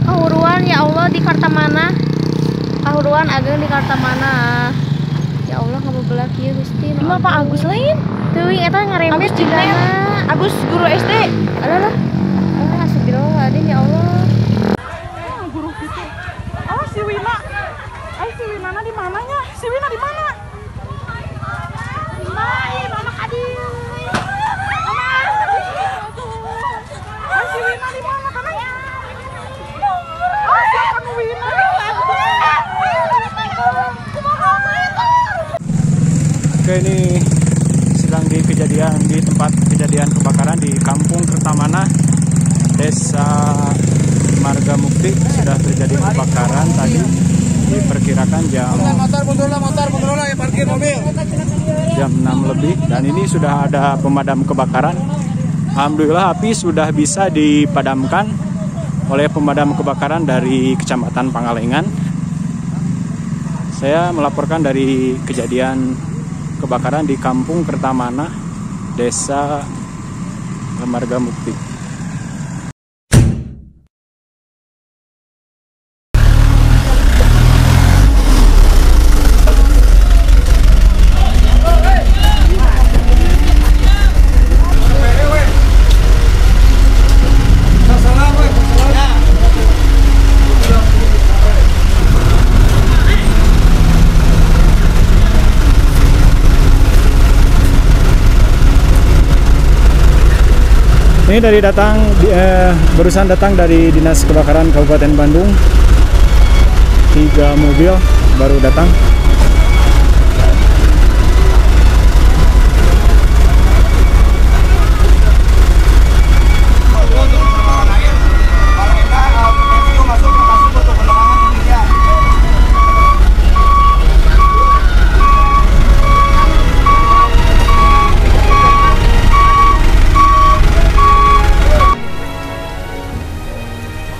kahuruan ya Allah di Kartamana. Kahuruan ageng di Kartamana. Ya Allah ngabebelah kieu Gusti. Cuma Pak Agus lain. Teuing eta ngaremet Agus Jimena. Agus guru SD. Alah. Astagfirullahaladzim ya Allah. Guru gitu. Si Wina. Si Winana di mananya? Si Wina di mana? Mama Kadil. Si Wina di mana kan? Siapa Wina? Oke, ini sedang di tempat kejadian kebakaran di Kampung Kertamana, Desa Marga Mukti. Sudah terjadi kebakaran tadi, diperkirakan jam 6 lebih, dan ini sudah ada pemadam kebakaran. Alhamdulillah api sudah bisa dipadamkan oleh pemadam kebakaran dari Kecamatan Pangalengan. Saya melaporkan dari kejadian kebakaran di Kampung Kertamana, Desa Marga Mukti. Ini barusan datang dari Dinas Kebakaran Kabupaten Bandung. 3 mobil baru datang.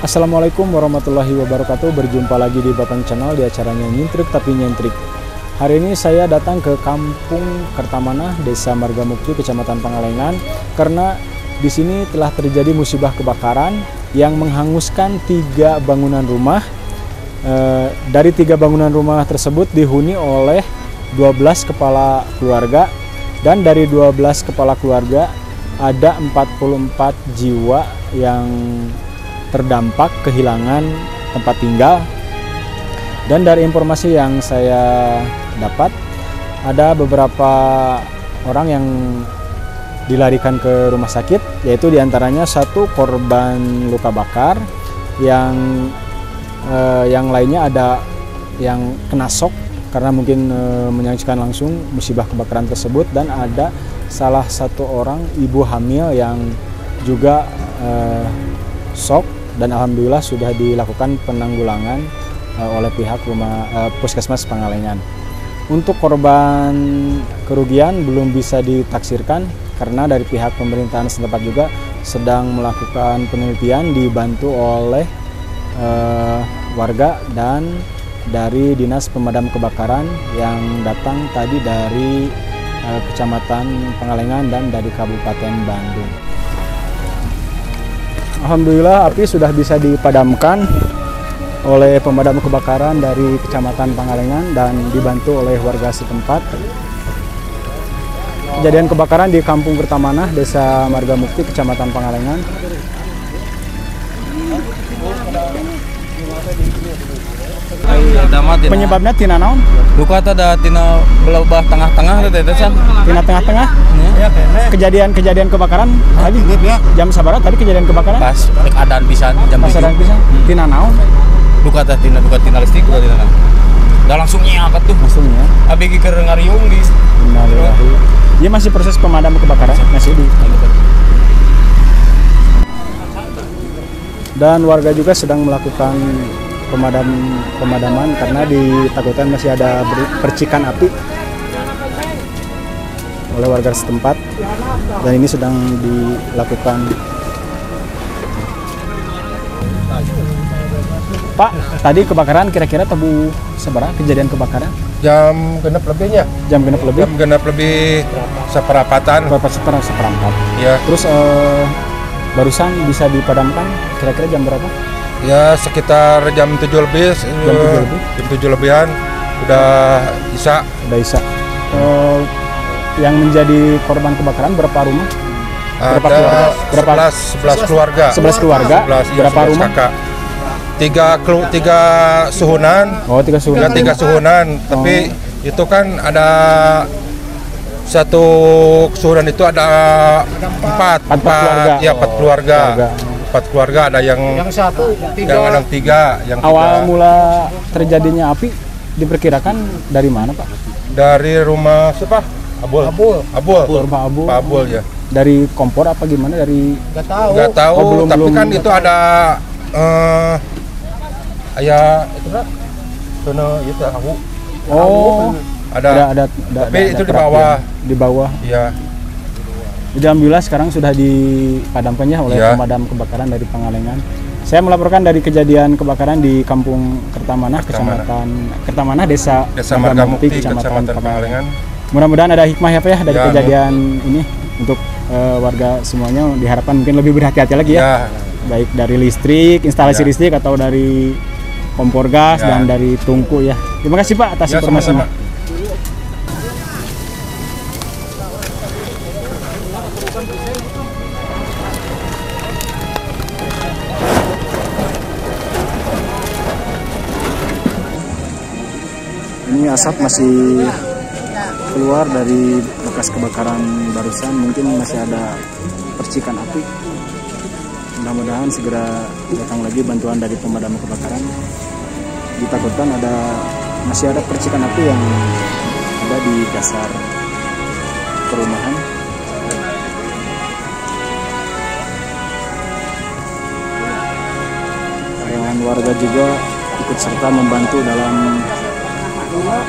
Assalamualaikum warahmatullahi wabarakatuh. Berjumpa lagi di Bapang Channel di acaranya Nyintrik Tapi Nyentrik. Hari ini saya datang ke Kampung Kertamana, Desa Marga Mukti, Kecamatan Pangalengan, karena di sini telah terjadi musibah kebakaran yang menghanguskan 3 bangunan rumah. Dari 3 bangunan rumah tersebut dihuni oleh 12 kepala keluarga, dan dari 12 kepala keluarga ada 44 jiwa yang terdampak kehilangan tempat tinggal. Dan dari informasi yang saya dapat, ada beberapa orang yang dilarikan ke rumah sakit, yaitu diantaranya 1 korban luka bakar, yang lainnya ada yang kena shock karena mungkin menyaksikan langsung musibah kebakaran tersebut, dan ada salah 1 orang ibu hamil yang juga shock. Dan alhamdulillah sudah dilakukan penanggulangan oleh pihak Puskesmas Pangalengan. Untuk korban kerugian belum bisa ditaksirkan karena dari pihak pemerintahan setempat juga sedang melakukan penelitian dibantu oleh warga dan dari Dinas Pemadam Kebakaran yang datang tadi dari Kecamatan Pangalengan dan dari Kabupaten Bandung. Alhamdulillah api sudah bisa dipadamkan oleh pemadam kebakaran dari Kecamatan Pangalengan dan dibantu oleh warga setempat. Kejadian kebakaran di Kampung Kertamana, Desa Marga Mukti, Kecamatan Pangalengan. Penyebabnya tina naon? Luka ada tina belabah tengah-tengah teh san. Tina tengah-tengah? Kejadian kebakaran tadi jam sabaraha tadi kejadian kebakaran? Pas adaan pisan jam 7. Tina naon? Luka tina listrik luka tina naon. Da langsung nyeaket tuh. Langsung ya. Abg keur ngariung di. Innalillahi. Dia masih proses pemadam kebakaran masih di. Dan warga juga sedang melakukan pemadaman karena ditakutkan masih ada percikan api oleh warga setempat, dan ini sedang dilakukan. Pak, tadi kebakaran kira-kira tebu seberapa kejadian kebakaran? Jam genep lebihnya. Jam genep lebih? Jam genep lebih seperempatan. Seperempat. Ya. Terus barusan bisa dipadamkan kira-kira jam berapa? Ya sekitar jam 7 lebih, jam 7 lebihan udah Isa. Udah Isa. Yang menjadi korban kebakaran berapa rumah? Berapa keluarga? Berapa? 11 keluarga. 11 keluarga. 11, berapa 11 rumah? Kakak. Tiga suhunan. Oh, 3 suhunan. Tiga suhunan. Tapi itu kan ada satu suhunan itu ada empat keluarga. Ya 4 keluarga. 4 keluarga, ada yang satu, yang 3, yang awal 3. mula terjadinya api diperkirakan dari mana, Pak? Dari rumah siapa? Abul. Rumah Abul. Pak Abul ya. Dari kompor apa gimana? Dari Nggak tahu. Oh, tapi belum. kan itu ada itu kan sono itu tahu. Oh, Ada. Tapi itu di bawah. Di bawah. Iya. Jadi alhamdulillah sekarang sudah dipadamkannya oleh Ya. pemadam kebakaran dari Pangalengan. Saya melaporkan dari kejadian kebakaran di Kampung Kertamanah, Kecamatan Kertamanah, Desa Margamukti, Kecamatan Pangalengan. Pangalengan. Mudah-mudahan ada hikmah ya Pak ya dari Ya, kejadian ini untuk warga semuanya, diharapkan mungkin lebih berhati-hati lagi ya. Ya. Baik dari listrik, instalasi Ya. listrik atau dari kompor gas Ya. dan dari tungku ya. Terima kasih Pak atas Ya, informasinya. sama-sama. Ini asap masih keluar dari bekas kebakaran barusan, mungkin masih ada percikan api. Mudah-mudahan segera datang lagi bantuan dari pemadam kebakaran. Ditakutkan masih ada percikan api yang ada di dasar perumahan. Karyawan warga juga ikut serta membantu dalam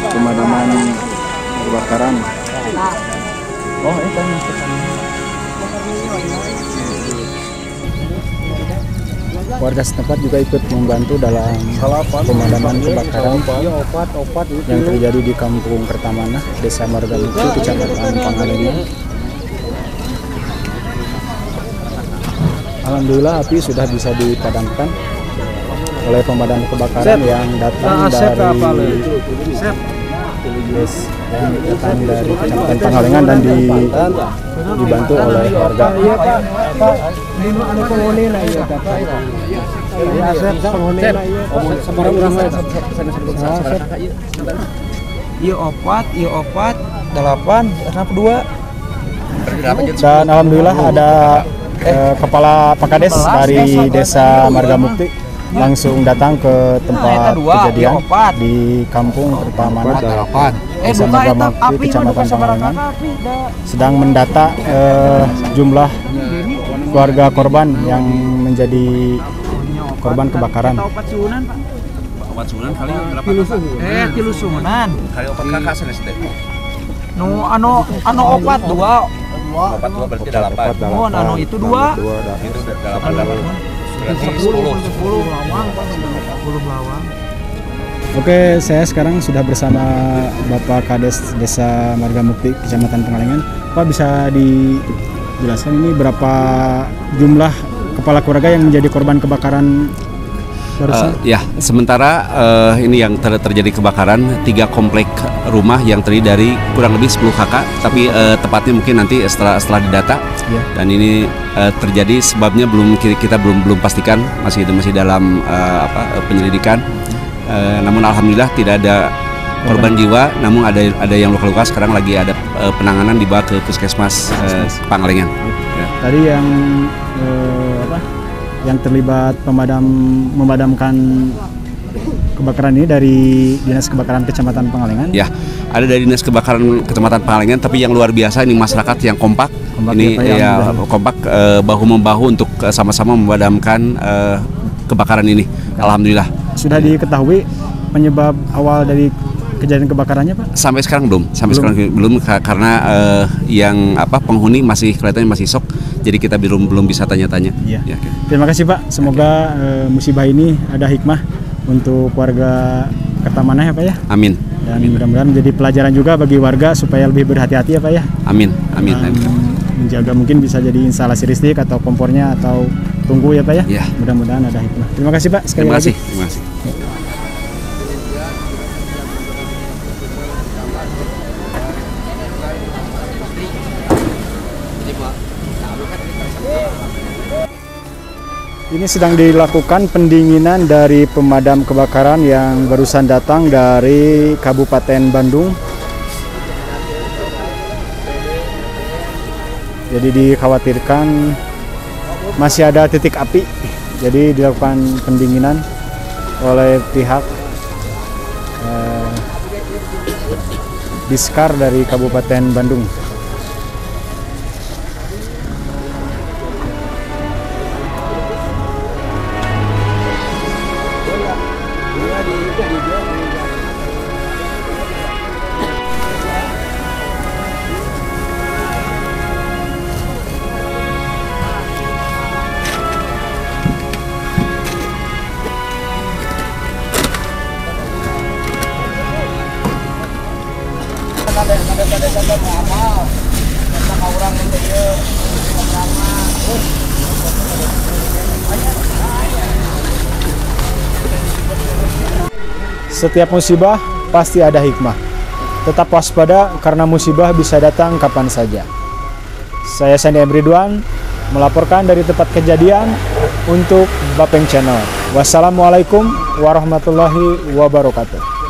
pemadaman kebakaran. Oh, itu warga setempat juga ikut membantu dalam pemadaman kebakaran yang terjadi di Kampung Kertamanah, Desa Margamukti, Kecamatan Pangalengan. Alhamdulillah api sudah bisa dipadamkan oleh pemadam kebakaran yang datang dari Kecamatan Pangalengan dan dibantu oleh warga. Iya opat 8 62. Dan alhamdulillah ada kepala Pakades dari Desa Margamukti langsung datang ke tempat kejadian di Kampung Kertamanah, Desa Margamukti, Kecamatan Pangalengan, sedang mendata jumlah keluarga korban yang menjadi korban kebakaran. Opat sunan kali berapa? Tilu sunan. Kali opat kakak sana sih. Nu anu opat 2. Opat 2 berarti 8. Oh, anu itu 2. Itu 8. Berarti 10 lawang. Oke, saya sekarang sudah bersama Bapak Kades Desa Margamukti, Kecamatan Pangalengan. Pak, bisa dijelaskan ini berapa jumlah kepala keluarga yang menjadi korban kebakaran barusan? Ya, sementara ini yang terjadi kebakaran 3 komplek rumah yang terdiri dari kurang lebih 10 kakak, tapi tepatnya mungkin nanti setelah didata. Ya. Dan ini terjadi sebabnya kita belum pastikan, masih dalam penyelidikan. Namun alhamdulillah tidak ada korban jiwa, namun ada yang luka-luka. Sekarang lagi ada penanganan dibawa ke Puskesmas Pangalengan. Ya. Tadi yang terlibat memadamkan kebakaran ini dari Dinas Kebakaran Kecamatan Pangalengan. Ya, ada dari Dinas Kebakaran Kecamatan Pangalengan, tapi yang luar biasa ini masyarakat yang kompak ini ya kompak bahu-membahu untuk sama-sama memadamkan kebakaran ini. Alhamdulillah. Sudah diketahui penyebab awal dari kejadian kebakarannya, Pak? Sampai sekarang belum karena penghuni kelihatannya masih shock. Jadi kita belum bisa tanya-tanya. Iya. Ya, okay. Terima kasih Pak. Semoga musibah ini ada hikmah untuk warga Kertamanah ya Pak ya. Amin. Dan mudah-mudahan menjadi pelajaran juga bagi warga supaya lebih berhati-hati ya Pak ya. Amin. Menjaga mungkin bisa jadi instalasi listrik atau kompornya atau tunggu ya Pak ya. Ya. Mudah-mudahan ada hikmah. Terima kasih Pak sekali Terima lagi. kasih. Terima kasih. Ini sedang dilakukan pendinginan dari pemadam kebakaran yang barusan datang dari Kabupaten Bandung. Jadi dikhawatirkan masih ada titik api. Jadi dilakukan pendinginan oleh pihak Diskar dari Kabupaten Bandung. Setiap musibah pasti ada hikmah. Tetap waspada karena musibah bisa datang kapan saja. Saya Sandy M. Ridwan melaporkan dari tempat kejadian untuk Bapeng Channel. Wassalamualaikum warahmatullahi wabarakatuh.